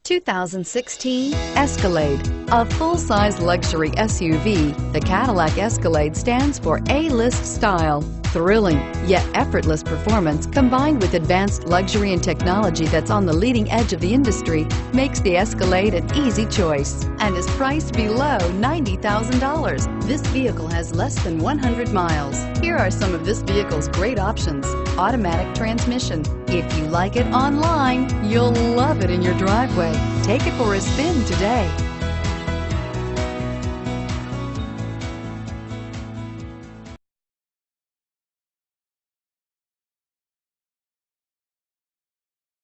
2016 Escalade. A full-size luxury SUV, the Cadillac Escalade stands for A-list style. Thrilling, yet effortless performance combined with advanced luxury and technology that's on the leading edge of the industry makes the Escalade an easy choice and is priced below $90,000. This vehicle has less than 100 miles. Here are some of this vehicle's great options: automatic transmission. If you like it online, you'll love it in your driveway. Take it for a spin today.